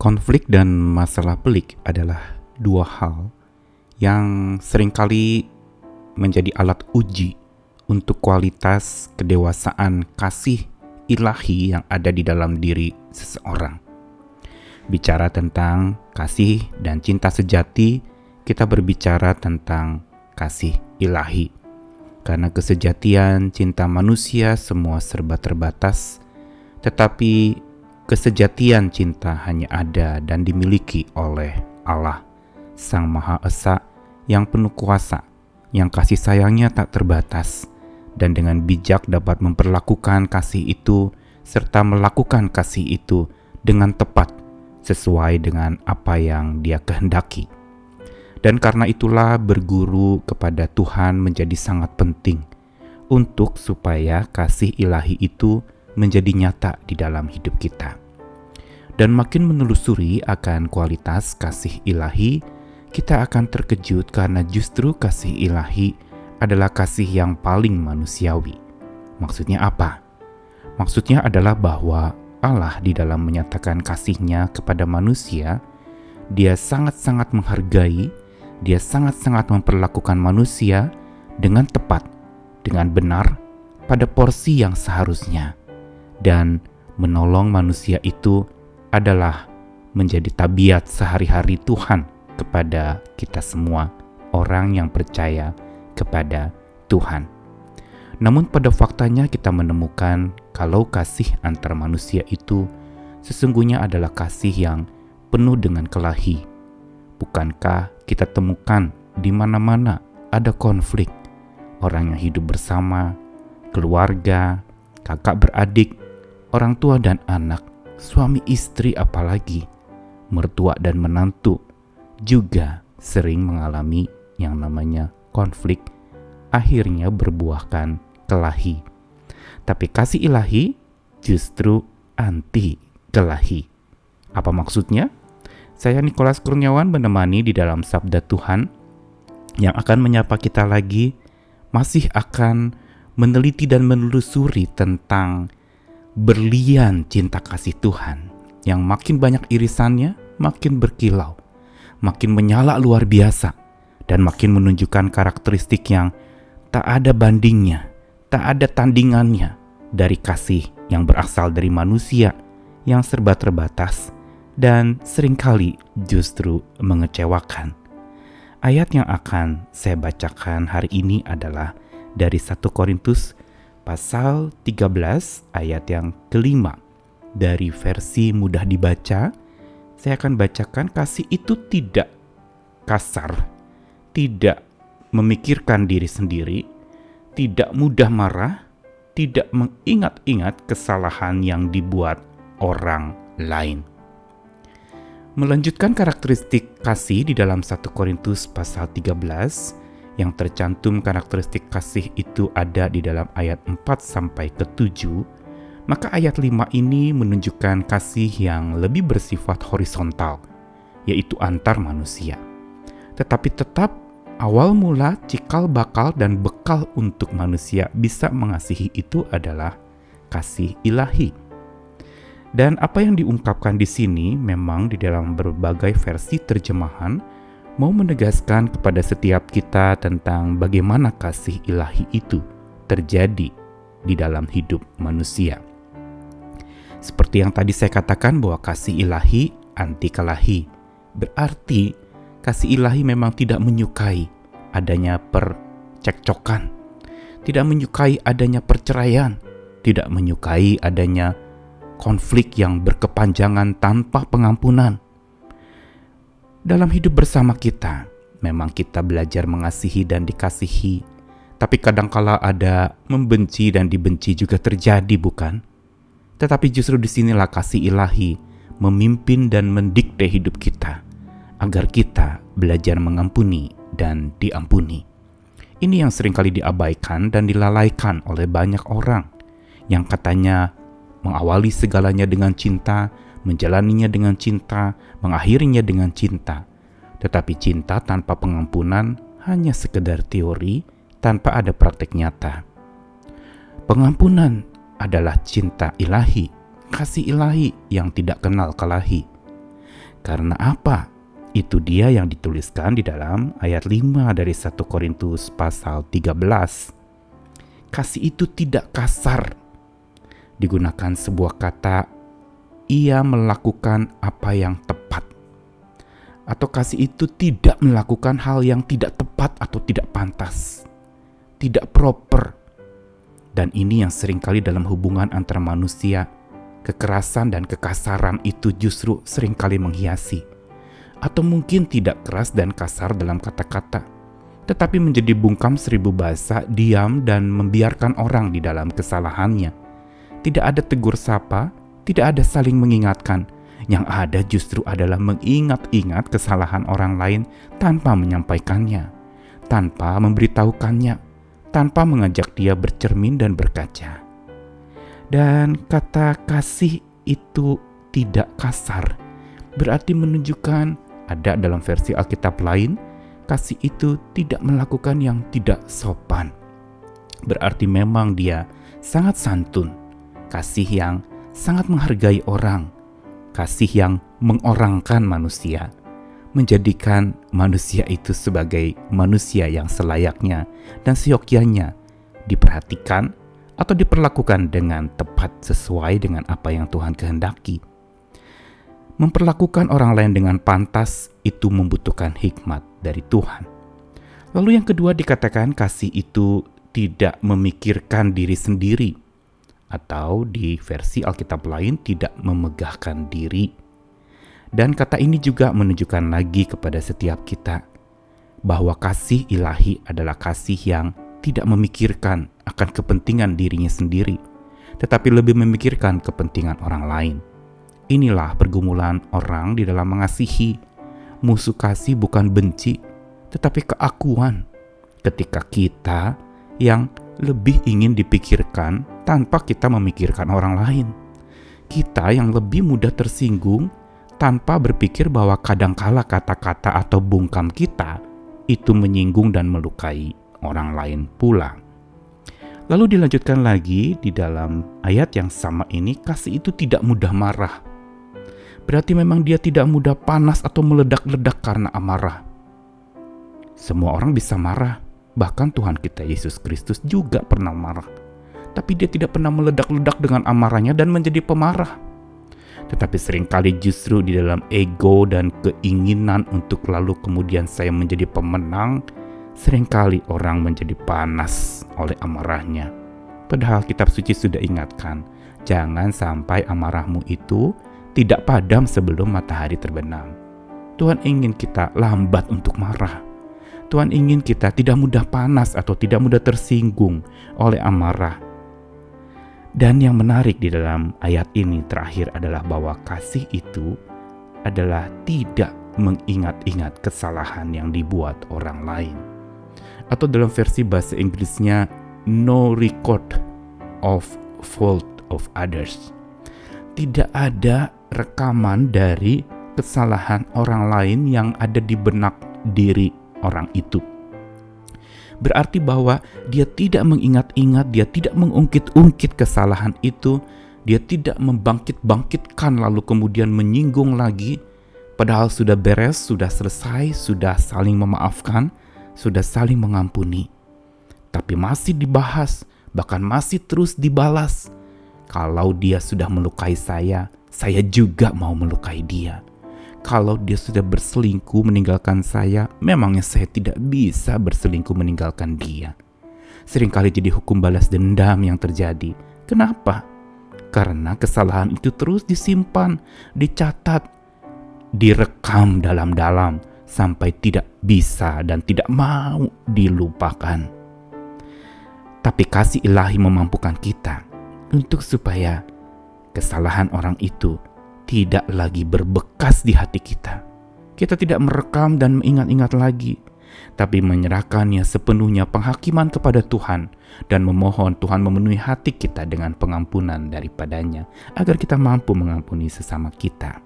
Konflik dan masalah pelik adalah dua hal yang seringkali menjadi alat uji untuk kualitas kedewasaan kasih ilahi yang ada di dalam diri seseorang. Bicara tentang kasih dan cinta sejati, kita berbicara tentang kasih ilahi. Karena kesejatian cinta manusia semua serba terbatas, tetapi kesejatian cinta hanya ada dan dimiliki oleh Allah, Sang Maha Esa yang penuh kuasa, yang kasih sayangnya tak terbatas, dan dengan bijak dapat memperlakukan kasih itu serta melakukan kasih itu dengan tepat sesuai dengan apa yang Dia kehendaki. Dan karena itulah berguru kepada Tuhan menjadi sangat penting untuk supaya kasih ilahi itu menjadi nyata di dalam hidup kita. Dan makin menelusuri akan kualitas kasih ilahi, kita akan terkejut karena justru kasih ilahi adalah kasih yang paling manusiawi. Maksudnya apa? Maksudnya adalah bahwa Allah di dalam menyatakan kasih-Nya kepada manusia, Dia sangat-sangat menghargai, Dia sangat-sangat memperlakukan manusia dengan tepat, dengan benar, pada porsi yang seharusnya. Dan menolong manusia itu adalah menjadi tabiat sehari-hari Tuhan kepada kita semua, orang yang percaya kepada Tuhan. Namun pada faktanya kita menemukan kalau kasih antar manusia itu sesungguhnya adalah kasih yang penuh dengan kelahi. Bukankah kita temukan di mana-mana ada konflik, orang yang hidup bersama, keluarga, kakak beradik, orang tua dan anak, suami istri apalagi, mertua dan menantu juga sering mengalami yang namanya konflik, akhirnya berbuahkan kelahi. Tapi kasih ilahi justru anti kelahi. Apa maksudnya? Saya Nikolas Kurniawan menemani di dalam Sabda Tuhan yang akan menyapa kita lagi, masih akan meneliti dan menelusuri tentang berlian cinta kasih Tuhan yang makin banyak irisannya, makin berkilau, makin menyala luar biasa, dan makin menunjukkan karakteristik yang tak ada bandingnya, tak ada tandingannya dari kasih yang berasal dari manusia yang serba terbatas dan seringkali justru mengecewakan. Ayat yang akan saya bacakan hari ini adalah dari 1 Korintus pasal 13 ayat yang kelima. Dari versi mudah dibaca, saya akan bacakan kasih itu tidak kasar, tidak memikirkan diri sendiri, tidak mudah marah, tidak mengingat-ingat kesalahan yang dibuat orang lain. Melanjutkan karakteristik kasih di dalam 1 Korintus pasal 13, yang tercantum karakteristik kasih itu ada di dalam ayat 4 sampai ke 7, maka ayat 5 ini menunjukkan kasih yang lebih bersifat horizontal, yaitu antar manusia. Tetapi tetap awal mula cikal bakal dan bekal untuk manusia bisa mengasihi itu adalah kasih ilahi. Dan apa yang diungkapkan di sini memang di dalam berbagai versi terjemahan mau menegaskan kepada setiap kita tentang bagaimana kasih ilahi itu terjadi di dalam hidup manusia. Seperti yang tadi saya katakan bahwa kasih ilahi anti kelahi. Berarti kasih ilahi memang tidak menyukai adanya percekcokan, tidak menyukai adanya perceraian, tidak menyukai adanya konflik yang berkepanjangan tanpa pengampunan. Dalam hidup bersama kita, memang kita belajar mengasihi dan dikasihi, tapi kadangkala ada membenci dan dibenci juga terjadi, bukan? Tetapi justru disinilah kasih ilahi memimpin dan mendikte hidup kita, agar kita belajar mengampuni dan diampuni. Ini yang seringkali diabaikan dan dilalaikan oleh banyak orang, yang katanya mengawali segalanya dengan cinta, menjalaninya dengan cinta, mengakhirinya dengan cinta. Tetapi cinta tanpa pengampunan hanya sekedar teori tanpa ada praktek nyata. Pengampunan adalah cinta ilahi, kasih ilahi yang tidak kenal kelahi. Karena apa? Itu dia yang dituliskan di dalam ayat 5 dari 1 Korintus pasal 13. Kasih itu tidak kasar. Digunakan sebuah kata, ia melakukan apa yang tepat. Atau kasih itu tidak melakukan hal yang tidak tepat atau tidak pantas. Tidak proper. Dan ini yang seringkali dalam hubungan antara manusia, kekerasan dan kekasaran itu justru seringkali menghiasi. Atau mungkin tidak keras dan kasar dalam kata-kata, tetapi menjadi bungkam 1000 bahasa, diam dan membiarkan orang di dalam kesalahannya. Tidak ada tegur sapa, tidak ada saling mengingatkan. Yang ada justru adalah mengingat-ingat kesalahan orang lain tanpa menyampaikannya, tanpa memberitahukannya, tanpa mengajak dia bercermin dan berkaca. Dan kata kasih itu tidak kasar, berarti menunjukkan, ada dalam versi Alkitab lain, kasih itu tidak melakukan yang tidak sopan. Berarti memang dia sangat santun, kasih yang sangat menghargai orang, kasih yang mengorangkan manusia, menjadikan manusia itu sebagai manusia yang selayaknya dan seyogyanya diperhatikan atau diperlakukan dengan tepat sesuai dengan apa yang Tuhan kehendaki. Memperlakukan orang lain dengan pantas itu membutuhkan hikmat dari Tuhan. Lalu yang kedua dikatakan kasih itu tidak memikirkan diri sendiri, atau di versi Alkitab lain tidak memegahkan diri. Dan kata ini juga menunjukkan lagi kepada setiap kita bahwa kasih ilahi adalah kasih yang tidak memikirkan akan kepentingan dirinya sendiri, tetapi lebih memikirkan kepentingan orang lain. Inilah pergumulan orang di dalam mengasihi. Musuh kasih bukan benci, tetapi keakuan. Ketika kita yang lebih ingin dipikirkan tanpa kita memikirkan orang lain. Kita yang lebih mudah tersinggung tanpa berpikir bahwa kadangkala kata-kata atau bungkam kita itu menyinggung dan melukai orang lain pula. Lalu dilanjutkan lagi di dalam ayat yang sama ini, kasih itu tidak mudah marah. Berarti memang dia tidak mudah panas atau meledak-ledak karena amarah. Semua orang bisa marah, bahkan Tuhan kita Yesus Kristus juga pernah marah. Tapi dia tidak pernah meledak-ledak dengan amarahnya dan menjadi pemarah. Tetapi seringkali justru di dalam ego dan keinginan untuk lalu kemudian saya menjadi pemenang, seringkali orang menjadi panas oleh amarahnya. Padahal kitab suci sudah ingatkan, jangan sampai amarahmu itu tidak padam sebelum matahari terbenam. Tuhan ingin kita lambat untuk marah. Tuhan ingin kita tidak mudah panas atau tidak mudah tersinggung oleh amarah. Dan yang menarik di dalam ayat ini terakhir adalah bahwa kasih itu adalah tidak mengingat-ingat kesalahan yang dibuat orang lain. Atau dalam versi bahasa Inggrisnya, no record of fault of others. Tidak ada rekaman dari kesalahan orang lain yang ada di benak diri orang itu. Berarti bahwa dia tidak mengingat-ingat, dia tidak mengungkit-ungkit kesalahan itu, dia tidak membangkit-bangkitkan lalu kemudian menyinggung lagi, padahal sudah beres, sudah selesai, sudah saling memaafkan, sudah saling mengampuni. Tapi masih dibahas, bahkan masih terus dibalas. Kalau dia sudah melukai saya juga mau melukai dia. Kalau dia sudah berselingkuh meninggalkan saya, memangnya saya tidak bisa berselingkuh meninggalkan dia. Seringkali jadi hukum balas dendam yang terjadi. Kenapa? Karena kesalahan itu terus disimpan, dicatat, direkam dalam-dalam sampai tidak bisa dan tidak mau dilupakan. Tapi kasih ilahi memampukan kita untuk supaya kesalahan orang itu tidak lagi berbekas di hati kita. Kita tidak merekam dan mengingat-ingat lagi, tapi menyerahkannya sepenuhnya penghakiman kepada Tuhan dan memohon Tuhan memenuhi hati kita dengan pengampunan daripadanya, agar kita mampu mengampuni sesama kita.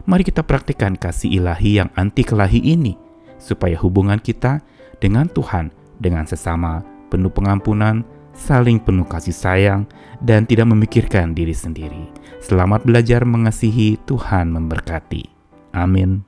Mari kita praktikkan kasih ilahi yang anti kelahi ini, supaya hubungan kita dengan Tuhan, dengan sesama penuh pengampunan, saling penuh kasih sayang, dan tidak memikirkan diri sendiri. Selamat belajar mengasihi, Tuhan memberkati. Amin.